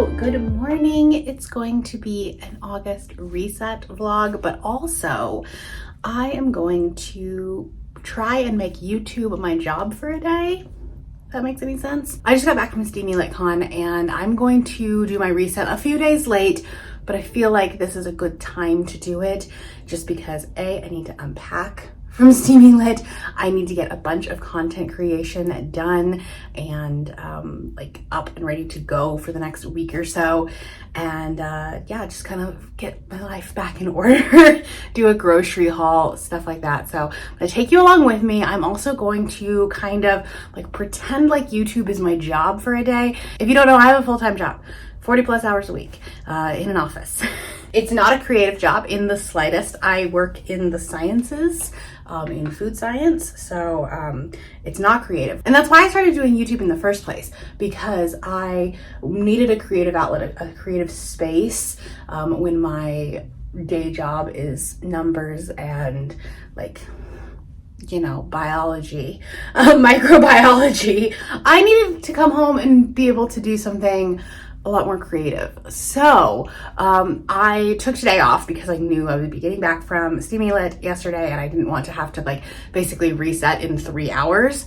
Hello, good morning. It's going to be an August reset vlog, but also I am going to try and make YouTube my job for a day. If that makes any sense. I just got back from Steamy Lit Con and I'm going to do my reset a few days late, but I feel like this is a good time to do it just because I need to unpack from Steamy Lit. I need to get a bunch of content creation done and like up and ready to go for the next week or so. And yeah, just kind of get my life back in order, do a grocery haul, stuff like that. So I'm gonna take you along with me. I'm also going to kind of like pretend like YouTube is my job for a day. If you don't know, I have a full-time job, 40 plus hours a week in an office. It's not a creative job in the slightest. I work in the sciences, in food science, so it's not creative. And that's why I started doing YouTube in the first place, because I needed a creative outlet, a creative space when my day job is numbers and like, you know, biology, microbiology. I needed to come home and be able to do something a lot more creative. So I took today off because I knew I would be getting back from Steamy Lit yesterday and I didn't want to have to like basically reset in 3 hours.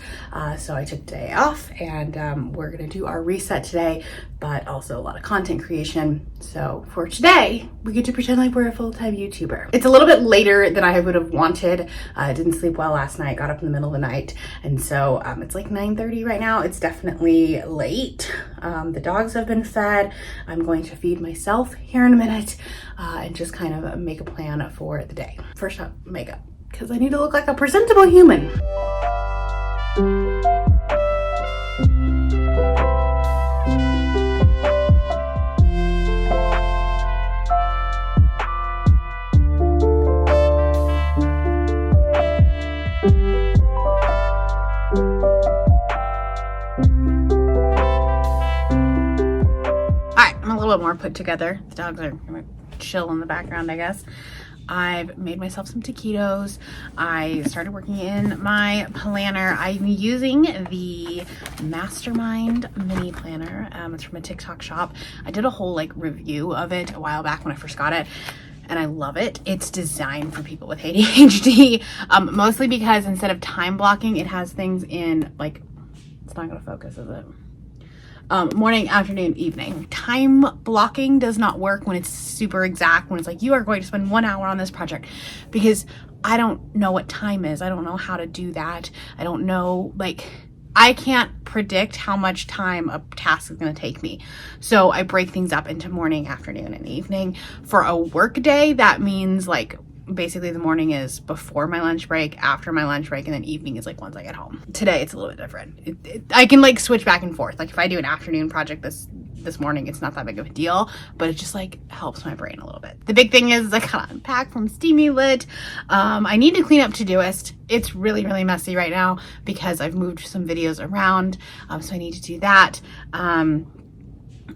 So I took today off and we're gonna do our reset today, but also a lot of content creation. So for today, we get to pretend like we're a full-time YouTuber. It's a little bit later than I would have wanted. I didn't sleep well last night, got up in the middle of the night. And so it's like 9:30 right now. It's definitely late. The dogs have been fed. I'm going to feed myself here in a minute and just kind of make a plan for the day. First up, makeup, because I need to look like a presentable human. A little bit more put together. The dogs are gonna chill in the background, I guess. I've made myself some taquitos. I started working in my planner. I'm using the Mastermind mini planner. It's from a TikTok shop. I did a whole like review of it a while back when I first got it, and I love it. It's designed for people with ADHD, mostly because instead of time blocking, it has things in like, it's not gonna focus, is it? Morning, afternoon, evening. Time blocking does not work when it's super exact, when it's like you are going to spend 1 hour on this project, because I don't know what time is. I don't know how to do that. I don't know, like, I can't predict how much time a task is going to take me. So I break things up into morning, afternoon, and evening. For a work day, that means like basically the morning is before my lunch break, after my lunch break, and then evening is like once I get home. Today it's a little bit different. I can like switch back and forth. Like if I do an afternoon project this morning, it's not that big of a deal, but it just like helps my brain a little bit. The big thing is I gotta unpack from Steamy Lit. I need to clean up Todoist. It's really, really messy right now because I've moved some videos around, so I need to do that.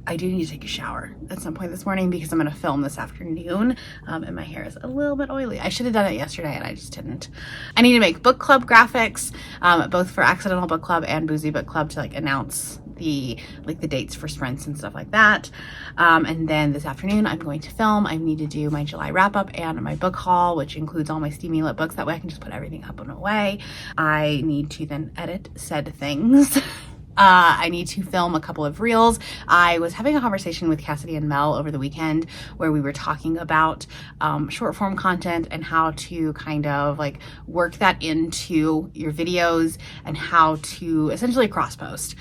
I do need to take a shower at some point this morning because I'm going to film this afternoon and my hair is a little bit oily. I should have done it yesterday and I just didn't. I need to make book club graphics, both for Accidental Book Club and Boozy Book Club, to like announce the dates for sprints and stuff like that. And then this afternoon I'm going to film. I need to do my July wrap up and my book haul, which includes all my Steamy Lit books. That way I can just put everything up and away. I need to then edit said things. I need to film a couple of reels. I was having a conversation with Cassidy and Mel over the weekend where we were talking about short form content and how to kind of like work that into your videos and how to essentially cross post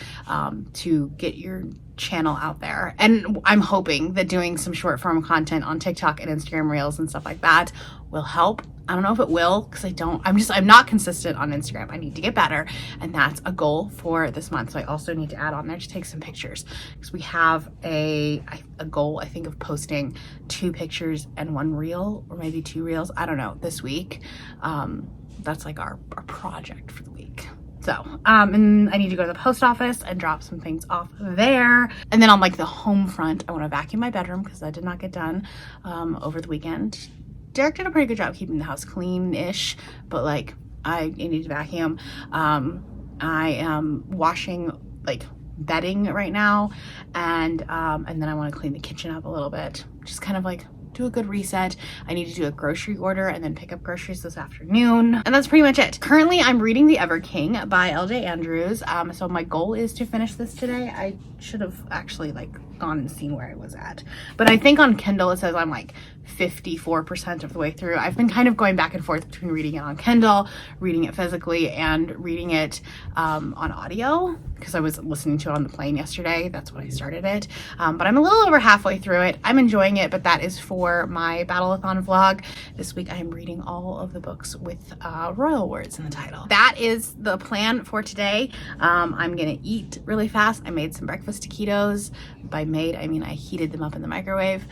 to get your channel out there. And I'm hoping that doing some short form content on TikTok and Instagram Reels and stuff like that will help. I don't know if it will, because I'm not consistent on Instagram. I need to get better, and that's a goal for this month. So I also need to add on there to take some pictures, because we have a goal, I think, of posting 2 pictures and 1 reel, or maybe 2 reels, I don't know, this week. That's like our project for the week. So, and I need to go to the post office and drop some things off there. And then on like the home front, I want to vacuum my bedroom because that did not get done over the weekend. Derek did a pretty good job keeping the house clean-ish, but like I need to vacuum. I am washing like bedding right now, and then I want to clean the kitchen up a little bit, just kind of like do a good reset. I need to do a grocery order and then pick up groceries this afternoon, and that's pretty much it. Currently I'm reading The Ever King by LJ Andrews. So my goal is to finish this today. I should have actually like gone and seen where I was at, but I think on Kindle it says I'm like 54% of the way through. I've been kind of going back and forth between reading it on Kindle, reading it physically, and reading it on audio, because I was listening to it on the plane yesterday. That's when I started it. But I'm a little over halfway through it. I'm enjoying it, but that is for my Battle-a-thon vlog. This week I am reading all of the books with royal words in the title. That is the plan for today. I'm gonna eat really fast. I made some breakfast taquitos. By made, I mean I heated them up in the microwave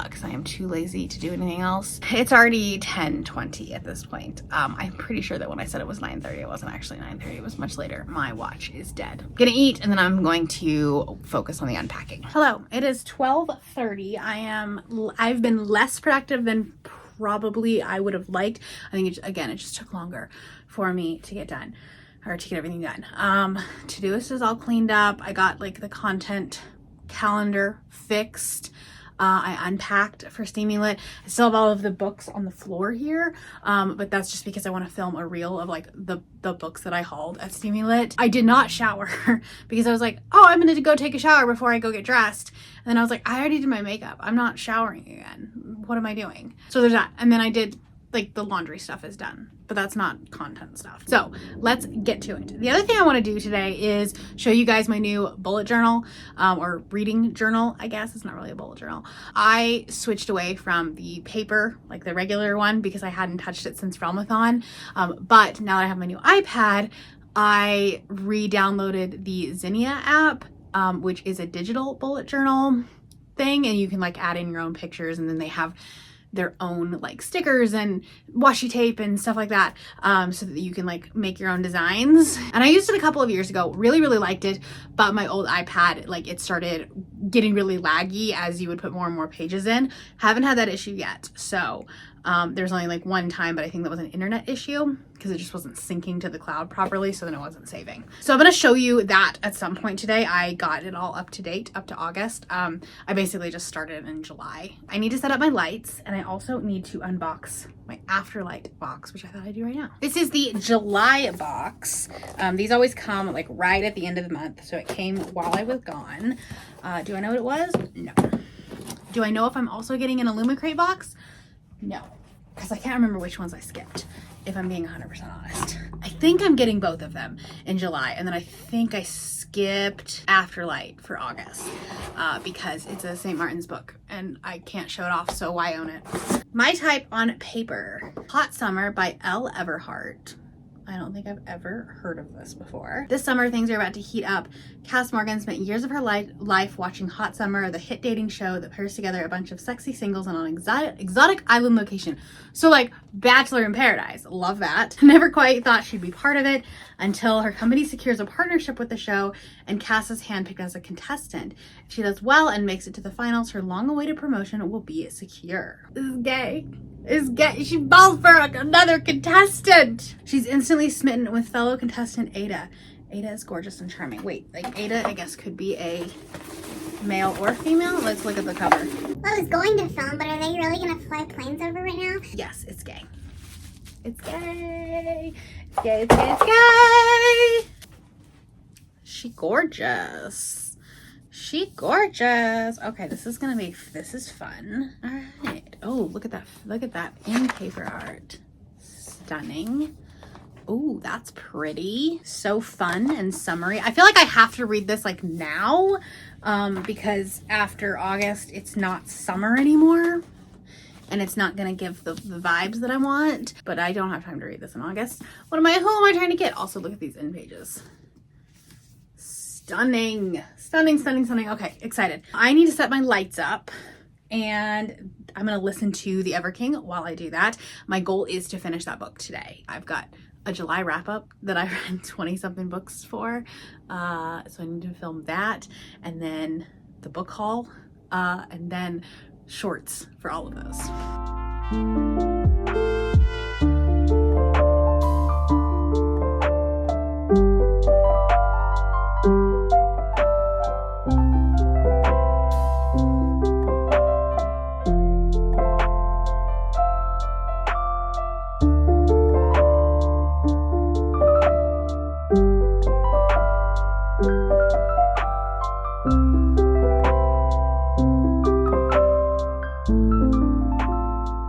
because I am too lazy to do anything else. It's already 10:20 at this point. I'm pretty sure that when I said it was 9:30, it wasn't actually 9:30. It was much later. My watch is dead. I'm gonna eat, and then I'm going to focus on the unpacking. Hello, it is 12:30. I've been less productive than probably I would have liked. I think it just took longer for me to get done, or to get everything done. Todoist is all cleaned up. I got like the content calendar fixed. I unpacked for Steamy Lit. I still have all of the books on the floor here, but that's just because I want to film a reel of like the books that I hauled at Steamy Lit. I did not shower because I was like, oh, I'm gonna go take a shower before I go get dressed. And then I was like, I already did my makeup. I'm not showering again. What am I doing? So there's that. And then I did, like, the laundry stuff is done, but that's not content stuff. So let's get to it. The other thing I want to do today is show you guys my new bullet journal, or reading journal, I guess. It's not really a bullet journal. I switched away from the paper, like the regular one, because I hadn't touched it since Realmathon. But now that I have my new iPad, I re-downloaded the Zinnia app, which is a digital bullet journal thing, and you can like add in your own pictures, and then they have their own like stickers and washi tape and stuff like that, so that you can like make your own designs. And I used it a couple of years ago, really liked it, but my old iPad, like, it started getting really laggy as you would put more and more pages in. Haven't had that issue yet. So there's only like one time, but I think that was an internet issue because it just wasn't syncing to the cloud properly, so then it wasn't saving. So I'm gonna show you that at some point today. I got it all up to date, up to August. I basically just started in July. I need to set up my lights, and I also need to unbox my Afterlight box, which I thought I'd do right now. This is the July box. These always come like right at the end of the month, so it came while I was gone. Do I know what it was? No. Do I know if I'm also getting an Illumicrate box? No, because I can't remember which ones I skipped, if I'm being 100% honest. I think I'm getting both of them in July, and then I think I skipped Afterlight for August, because it's a St. Martin's book and I can't show it off, so why own it? My type on paper, Hot Summer by Elle Everhart. I don't think I've ever heard of this before. This summer, things are about to heat up. Cass Morgan spent years of her life watching Hot Summer, the hit dating show that pairs together a bunch of sexy singles on an exotic island location. So like Bachelor in Paradise. Love that. Never quite thought she'd be part of it until her company secures a partnership with the show and Cass is handpicked as a contestant. If she does well and makes it to the finals, her long-awaited promotion will be secure. This is gay. She falls for another contestant. She's instantly smitten with fellow contestant Ada. Ada is gorgeous and charming. Wait, like Ada, I guess, could be a male or female? Let's look at the cover. Well, I was going to film, but are they really gonna fly planes over right now? Yes, it's gay. It's gay. It's gay, it's gay, it's gay. She gorgeous. She gorgeous. Okay, this is fun. All right. Oh, look at that in paper art. Stunning. Oh, that's pretty. So fun and summery. I feel like I have to read this like now, because after August, it's not summer anymore. And it's not gonna give the vibes that I want, but I don't have time to read this in August. Who am I trying to get? Also, look at these end pages. Stunning, stunning, stunning, stunning. Okay, excited. I need to set my lights up and I'm gonna listen to The Ever King while I do that. My goal is to finish that book today. I've got a July wrap up that I read 20 something books for. So I need to film that, and then the book haul, and then shorts for all of those.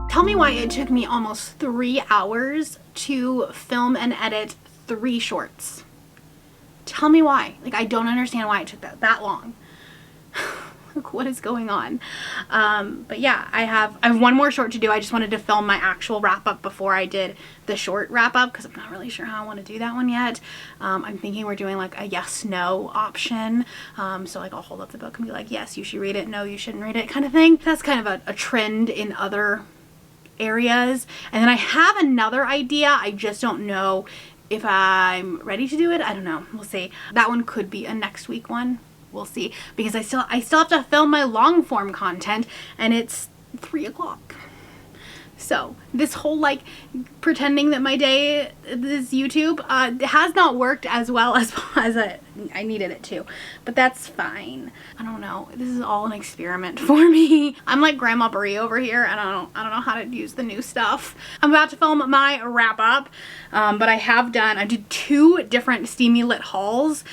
Tell me why it took me almost 3 hours to film and edit 3 shorts. Tell me why. Like, I don't understand why it took that long. Like, what is going on? But yeah, I have one more short to do. I just wanted to film my actual wrap up before I did the short wrap up, because I'm not really sure how I want to do that one yet. I'm thinking we're doing like a yes no option. So like I'll hold up the book and be like, yes, you should read it, no, you shouldn't read it, kind of thing. That's kind of a trend in other areas. And then I have another idea. I just don't know if I'm ready to do it. I don't know. We'll see. That one could be a next week one. We'll see, because I still have to film my long form content, and it's 3 o'clock. So this whole like pretending that my day is YouTube has not worked as well as I needed it to, but that's fine. I don't know. This is all an experiment for me. I'm like Grandma Brie over here, and I don't know how to use the new stuff. I'm about to film my wrap up, but I did 2 different steamy lit hauls.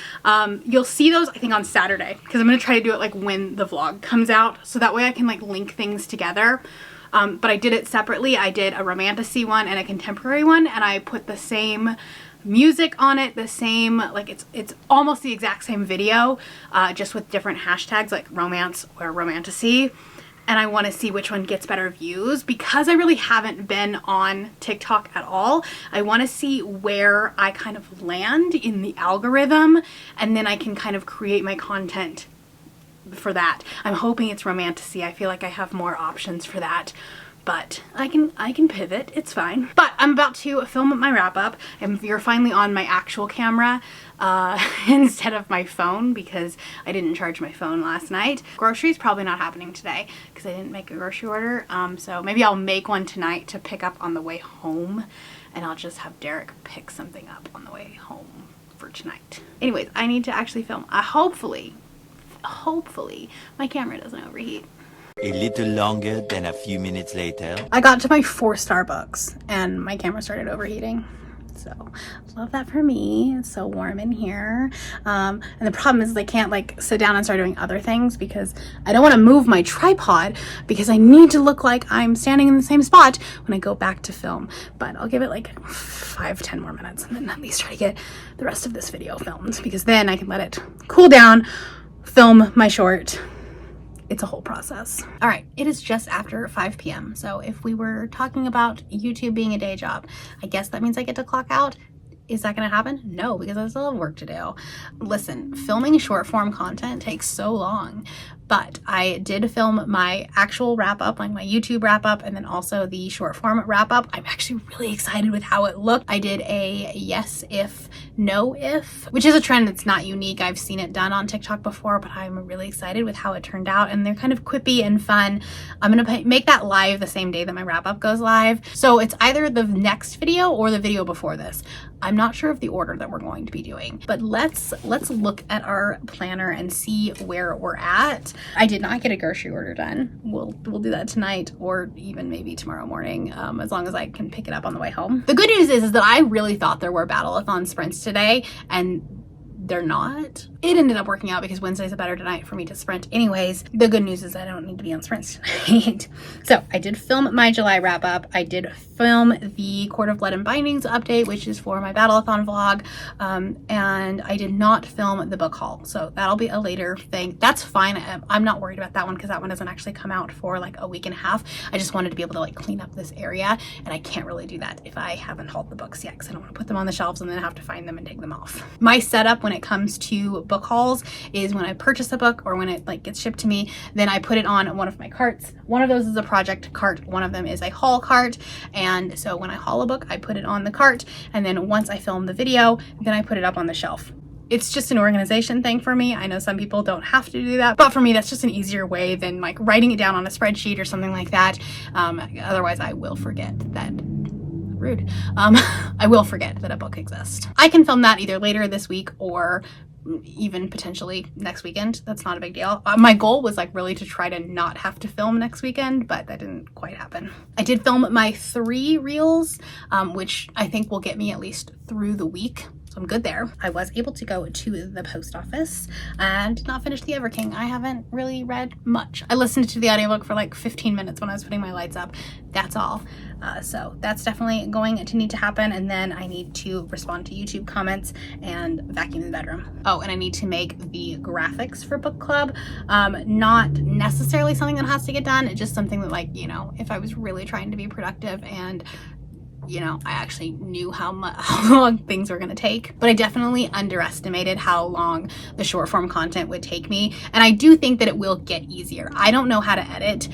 You'll see those I think on Saturday, because I'm gonna try to do it like when the vlog comes out, so that way I can like link things together. But I did it separately. I did a romantasy one and a contemporary one, and I put the same music on it, the same, like it's almost the exact same video, just with different hashtags like romance or romantasy. And I want to see which one gets better views, because I really haven't been on TikTok at all. I want to see where I kind of land in the algorithm, and then I can kind of create my content for that. I'm hoping it's romantasy. I feel like I have more options for that, but I can pivot. It's fine. But I'm about to film my wrap up, and you're finally on my actual camera instead of my phone, because I didn't charge my phone last night. Groceries probably not happening today because I didn't make a grocery order. So maybe I'll make one tonight to pick up on the way home, and I'll just have Derek pick something up on the way home for tonight. Anyways, I need to actually film. Hopefully my camera doesn't overheat. A little longer than a few minutes later. I got to my 4 Starbucks and my camera started overheating. So love that for me. It's so warm in here. And the problem is I can't like sit down and start doing other things, because I don't want to move my tripod, because I need to look like I'm standing in the same spot when I go back to film. But I'll give it like 5-10 more minutes, and then at least try to get the rest of this video filmed, because then I can let it cool down, film my short. It's a whole process. All right, it is just after 5 p.m. So if we were talking about YouTube being a day job, I guess that means I get to clock out. Is that gonna happen? No, because I still have work to do. Listen, filming short form content takes so long, but I did film my actual wrap up, like my YouTube wrap up, and then also the short form wrap up. I'm actually really excited with how it looked. I did a yes if, no if, which is a trend that's not unique. I've seen it done on TikTok before, but I'm really excited with how it turned out, and they're kind of quippy and fun. I'm gonna make that live the same day that my wrap up goes live. So it's either the next video or the video before this. I'm not sure of the order that we're going to be doing, but let's look at our planner and see where we're at. I did not get a grocery order done. We'll do that tonight, or even maybe tomorrow morning, as long as I can pick it up on the way home. The good news is that I really thought there were battle-a-thon sprints today, and they're not. It ended up working out because Wednesday's a better night for me to sprint anyways. The good news is I don't need to be on sprints tonight. So I did film my July wrap up. I did film the Court of Blood and Bindings update, which is for my battle-a-thon vlog. And I did not film the book haul. So that'll be a later thing. That's fine. I'm not worried about that one because that one doesn't actually come out for like a week and a half. I just wanted to be able to like clean up this area, and I can't really do that if I haven't hauled the books yet, because I don't want to put them on the shelves and then have to find them and take them off. My setup when it comes to book hauls is when I purchase a book or when it like gets shipped to me, then I put it on one of my carts. One of those is a project cart, one of them is a haul cart, and so when I haul a book I put it on the cart, and then once I film the video then I put it up on the shelf. It's just an organization thing for me. I know some people don't have to do that, but for me that's just an easier way than like writing it down on a spreadsheet or something like that. Otherwise I will forget that. Rude. I will forget that a book exists. I can film that either later this week or even potentially next weekend. That's not a big deal. My goal was like really to try to not have to film next weekend, but that didn't quite happen. I did film my 3 reels, which I think will get me at least through the week. So I'm good there. I was able to go to the post office and did not finish the Ever King. I haven't really read much. I listened to the audiobook for like 15 minutes when I was putting my lights up. That's all. So that's definitely going to need to happen. And then I need to respond to YouTube comments and vacuum the bedroom. Oh, and I need to make the graphics for book club. Not necessarily something that has to get done. It's just something that, like, you know, if I was really trying to be productive and, you know, I actually knew how long things were going to take. But I definitely underestimated how long the short form content would take me. And I do think that it will get easier. I don't know how to edit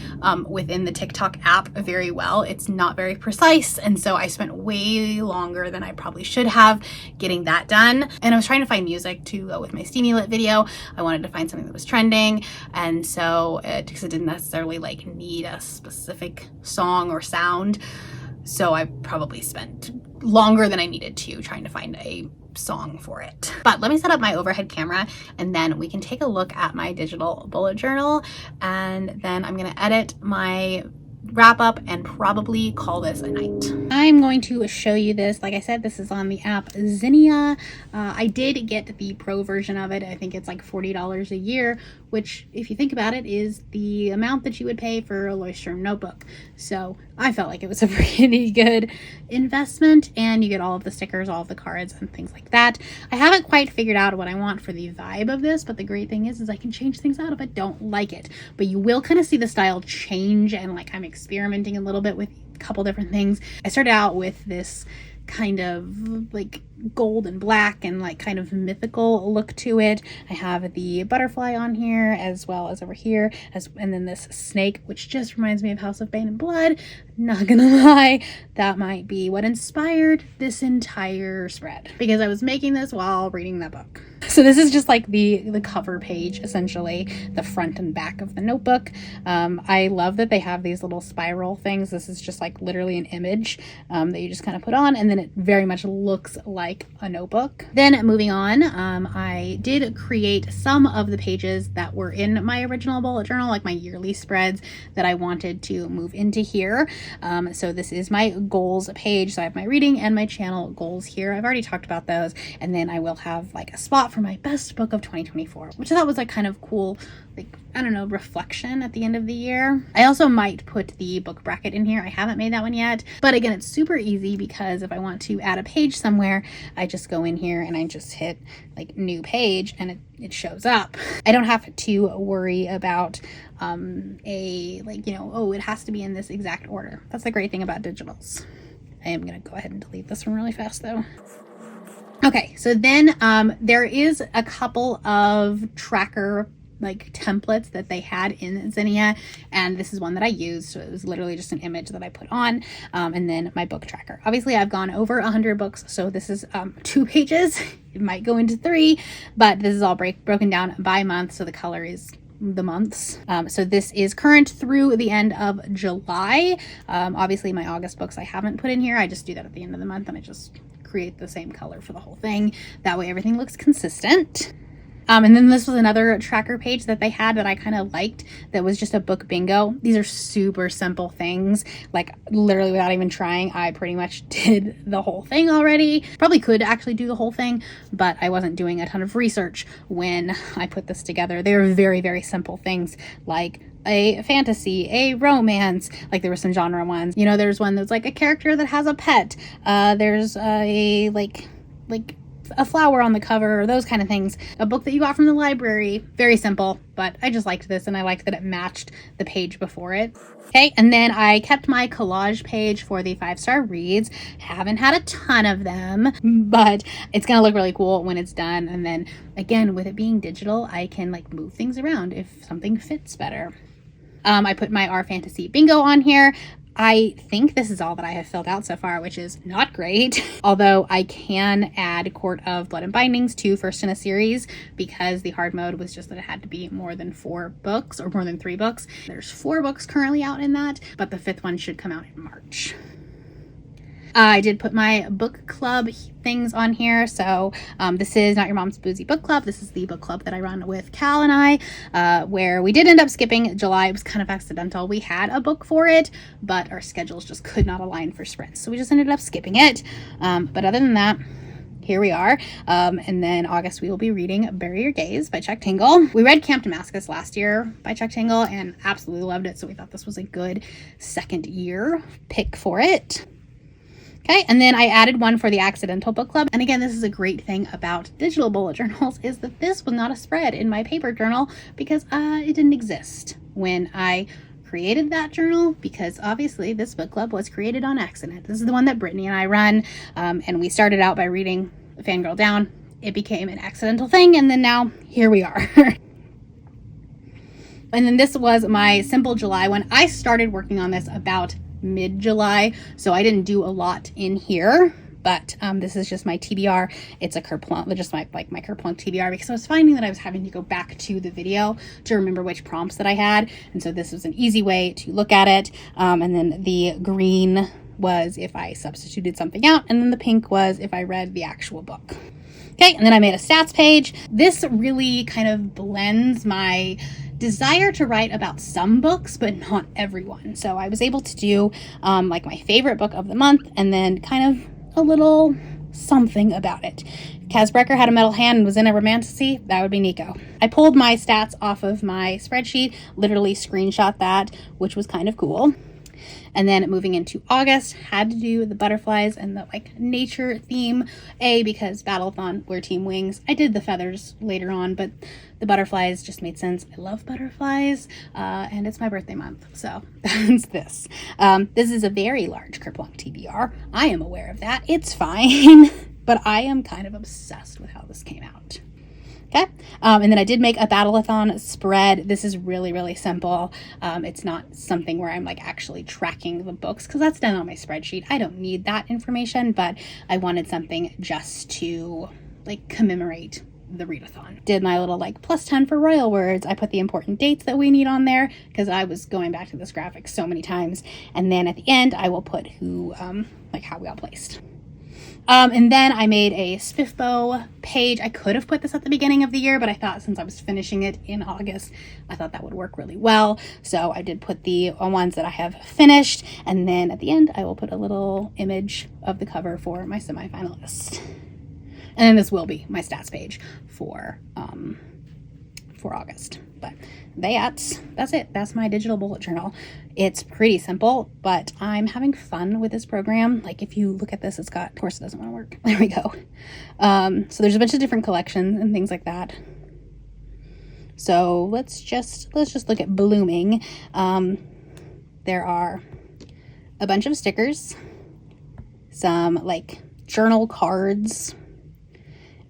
within the TikTok app very well. It's not very precise. And so I spent way longer than I probably should have getting that done. And I was trying to find music to go with my Steamy-lit video. I wanted to find something that was trending. And so because it didn't necessarily like need a specific song or sound. So I probably spent longer than I needed to trying to find a song for it. But let me set up my overhead camera and then we can take a look at my digital bullet journal, and then I'm going to edit my wrap up and probably call this a night. I'm going to show you this. Like I said, this is on the app Zinnia. I did get the pro version of it. I think it's like $40 a year, which if you think about it is the amount that you would pay for a Leuchtturm notebook. So I felt like it was a pretty good investment, and you get all of the stickers, all of the cards and things like that. I haven't quite figured out what I want for the vibe of this, but the great thing is I can change things out if I don't like it. But you will kind of see the style change, and like I'm experimenting a little bit with a couple different things. I started out with this kind of like gold and black and like kind of mythical look to it. I have the butterfly on here as well as over here, and then this snake, which just reminds me of House of Bane and Blood. Not gonna lie, that might be what inspired this entire spread, because I was making this while reading that book. So this is just like the cover page, essentially, the front and back of the notebook. I love that they have these little spiral things. This is just like literally an image that you just kind of put on, and then it very much looks like a notebook. Then moving on, I did create some of the pages that were in my original bullet journal, like my yearly spreads that I wanted to move into here. So this is my goals page. So I have my reading and my channel goals here. I've already talked about those. And then I will have like a spot for my best book of 2024, which I thought was like kind of cool, like, I don't know, reflection at the end of the year. I also might put the book bracket in here. I haven't made that one yet, but again, it's super easy because if I want to add a page somewhere, I just go in here and I just hit like new page and it shows up. I don't have to worry about a like, you know, oh, it has to be in this exact order. That's the great thing about digitals. I am going to go ahead and delete this one really fast though. Okay, so then there is a couple of tracker like templates that they had in Zinnia, and this is one that I used. So it was literally just an image that I put on, and then my book tracker. Obviously I've gone over 100 books, so this is 2 pages. It might go into 3, but this is all broken down by month, so the color is the months. So this is current through the end of July. Obviously my August books I haven't put in here. I just do that at the end of the month, and I just create the same color for the whole thing. That way everything looks consistent. And then this was another tracker page that they had that I kind of liked, that was just a book bingo. These are super simple things. Like literally without even trying, I pretty much did the whole thing already. Probably could actually do the whole thing, but I wasn't doing a ton of research when I put this together. They were very, very simple things like a fantasy, a romance, like there were some genre ones. You know, there's one that's like a character that has a pet. There's a like a flower on the cover, or those kind of things. A book that you got from the library. Very simple, but I just liked this, and I liked that it matched the page before it. Okay, and then I kept my collage page for the 5-star reads. Haven't had a ton of them, but it's gonna look really cool when it's done. And then again, with it being digital, I can like move things around if something fits better. I put my Our Fantasy bingo on here. I think this is all that I have filled out so far, which is not great. Although I can add Court of Blood and Bindings to first in a series, because the hard mode was just that it had to be more than 4 books or more than 3 books. There's 4 books currently out in that, but the 5th one should come out in March. I did put my book club things on here. So this is Not Your Mom's Boozy Book Club. This is the book club that I run with Cal and I, where we did end up skipping July. It was kind of accidental. We had a book for it, but our schedules just could not align for sprints. So we just ended up skipping it. But other than that, here we are. And then August we will be reading Bury Your Gaze by Chuck Tingle. We read Camp Damascus last year by Chuck Tingle and absolutely loved it, so we thought this was a good second year pick for it. Okay, and then I added one for the accidental book club. And again, this is a great thing about digital bullet journals, is that this was not a spread in my paper journal because it didn't exist when I created that journal, because obviously this book club was created on accident. This is the one that Brittany and I run, and we started out by reading Fangirl Down. It became an accidental thing, and then now here we are. And then this was my simple July one. I started working on this about mid-July, so I didn't do a lot in here, but this is just my TBR. It's a Kerplunk, just my Kerplunk TBR, because I was finding that I was having to go back to the video to remember which prompts that I had, and so this was an easy way to look at it. And then the green was if I substituted something out, and then the pink was if I read the actual book. Okay, and then I made a stats page. This really kind of blends my desire to write about some books, but not everyone. So I was able to do like my favorite book of the month, and then kind of a little something about it. Kaz Brecker had a metal hand and was in a romantasy. That would be Nico. I pulled my stats off of my spreadsheet, literally screenshot that, which was kind of cool. And then moving into August, had to do the butterflies and the like nature theme. Because Battleathon, we're Team Wings. I did the feathers later on, but the butterflies just made sense. I love butterflies, and it's my birthday month, so that's this. This is a very large Kerplunk TBR. I am aware of that. It's fine, but I am kind of obsessed with how this came out. Okay, and then I did make a Battleathon spread. This is really, really simple. It's not something where I'm like actually tracking the books, because that's done on my spreadsheet. I don't need that information, but I wanted something just to like commemorate the readathon. Did my little like +10 for royal words. I put the important dates that we need on there, because I was going back to this graphic so many times. And then at the end, I will put who, like how we all placed. And then I made a SPIFBO page. I could have put this at the beginning of the year, but I thought since I was finishing it in August, I thought that would work really well. So I did put the ones that I have finished. And then at the end, I will put a little image of the cover for my semifinalist. And then this will be my stats page for August. But that's it. That's my digital bullet journal. It's pretty simple, but I'm having fun with this program. Like if you look at this, it's got, of course it doesn't want to work. There we go. So there's a bunch of different collections and things like that. So let's just look at blooming. There are a bunch of stickers, some like journal cards,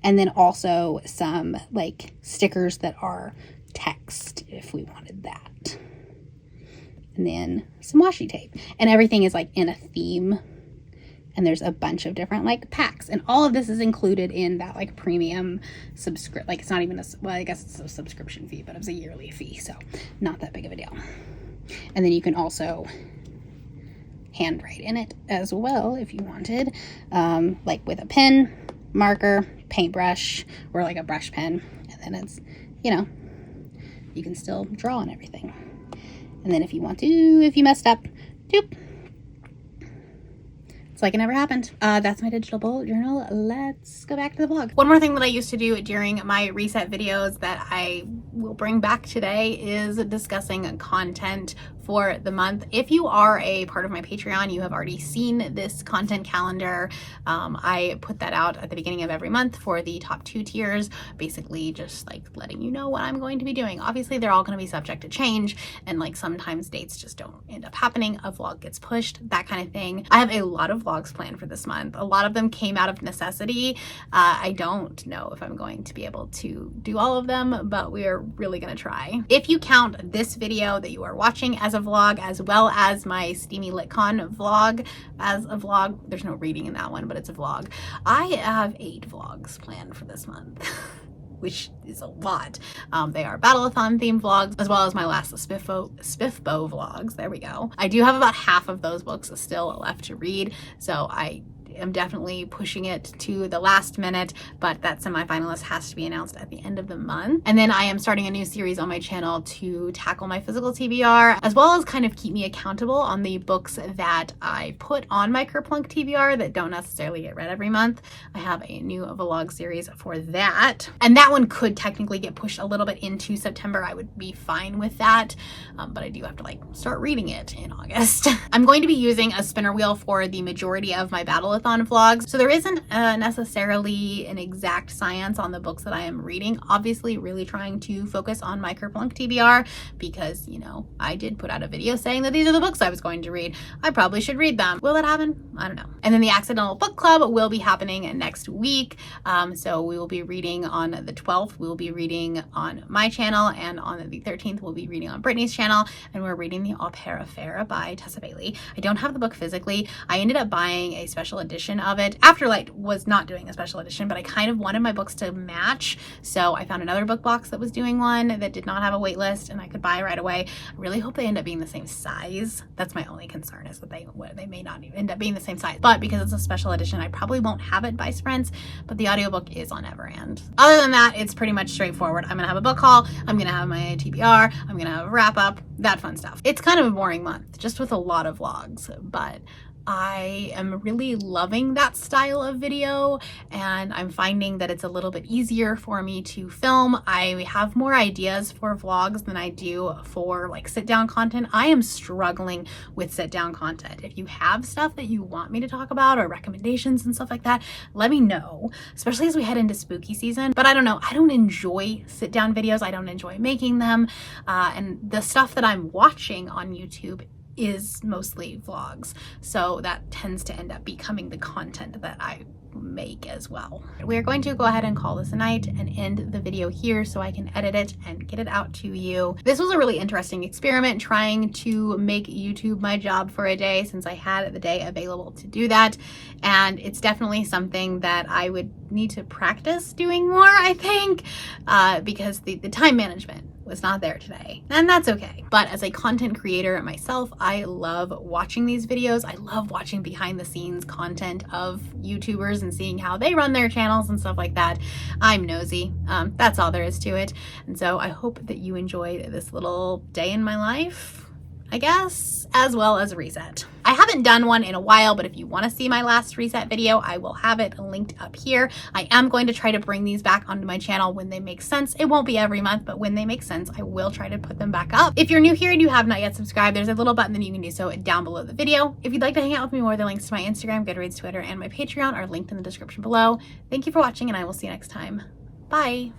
and then also some like stickers that are text if we wanted that. And then some washi tape. And everything is like in a theme. And there's a bunch of different like packs. And all of this is included in that like premium subscription. Like it's not even well, I guess it's a subscription fee, but it was a yearly fee. So not that big of a deal. And then you can also handwrite in it as well if you wanted. Like with a pen, marker, paintbrush, or like a brush pen. And then it's, you know, you can still draw on everything. And then if you want to, if you messed up, doop. It's like it never happened. That's my digital bullet journal. Let's go back to the vlog. One more thing that I used to do during my reset videos that I will bring back today is discussing content for the month. If you are a part of my Patreon, you have already seen this content calendar. I put that out at the beginning of every month for the top 2 tiers, basically just like letting you know what I'm going to be doing. Obviously, they're all going to be subject to change, and like sometimes dates just don't end up happening. A vlog gets pushed, that kind of thing. I have a lot of vlogs planned for this month. A lot of them came out of necessity. I don't know if I'm going to be able to do all of them, but we are really going to try. If you count this video that you are watching as a vlog, as well as my Steamy LitCon vlog as a vlog, there's no reading in that one, but it's a vlog. I have 8 vlogs planned for this month. Which is a lot. They are Battleathon themed vlogs, as well as my last SPIFBO vlogs. There we go. I do have about half of those books still left to read, so I am definitely pushing it to the last minute, but that semi-finalist has to be announced at the end of the month. And then I am starting a new series on my channel to tackle my physical TBR, as well as kind of keep me accountable on the books that I put on my Kerplunk TBR that don't necessarily get read every month. I have a new vlog series for that, and that one could technically get pushed a little bit into September. I would be fine with that, but I do have to like start reading it in August. I'm going to be using a spinner wheel for the majority of my Battleathon vlogs, so there isn't necessarily an exact science on the books that I am reading. Obviously really trying to focus on my Kerplunk TBR because, you know, I did put out a video saying that these are the books I was going to read. I probably should read them. Will that happen? I don't know. And then the Accidental Book Club will be happening next week. So we will be reading on the 12th. We will be reading on my channel, and on the 13th we'll be reading on Brittany's channel, and we're reading the Au Pair Affair by Tessa Bailey. I don't have the book physically. I ended up buying a special edition of it. Afterlight was not doing a special edition, but I kind of wanted my books to match, so I found another book box that was doing one that did not have a wait list and I could buy right away. I really hope they end up being the same size. That's my only concern, is that they may not even end up being the same size, but because it's a special edition I probably won't have it by Sprints, but the audiobook is on Everand. Other than that, it's pretty much straightforward. I'm gonna have a book haul, I'm gonna have my TBR, I'm gonna have a wrap up, that fun stuff. It's kind of a boring month just with a lot of vlogs, but I am really loving that style of video, and I'm finding that it's a little bit easier for me to film. I have more ideas for vlogs than I do for like sit down content. I am struggling with sit down content. If you have stuff that you want me to talk about or recommendations and stuff like that, let me know, especially as we head into spooky season. But I don't know, I don't enjoy sit down videos. I don't enjoy making them. And the stuff that I'm watching on YouTube is mostly vlogs, so that tends to end up becoming the content that I make as well. We're going to go ahead and call this a night and end the video here so I can edit it and get it out to you. This was a really interesting experiment, trying to make YouTube my job for a day, since I had the day available to do that, and it's definitely something that I would need to practice doing more, I think, because the time management was not there today, and that's okay. But as a content creator myself, I love watching these videos. I love watching behind the scenes content of YouTubers and seeing how they run their channels and stuff like that. I'm nosy. That's all there is to it. And so I hope that you enjoyed this little day in my life, I guess, as well as a reset. I haven't done one in a while, but if you want to see my last reset video, I will have it linked up here. I am going to try to bring these back onto my channel when they make sense. It won't be every month, but when they make sense, I will try to put them back up. If you're new here and you have not yet subscribed, there's a little button that you can do so down below the video. If you'd like to hang out with me more, the links to my Instagram, Goodreads, Twitter, and my Patreon are linked in the description below. Thank you for watching, and I will see you next time. Bye.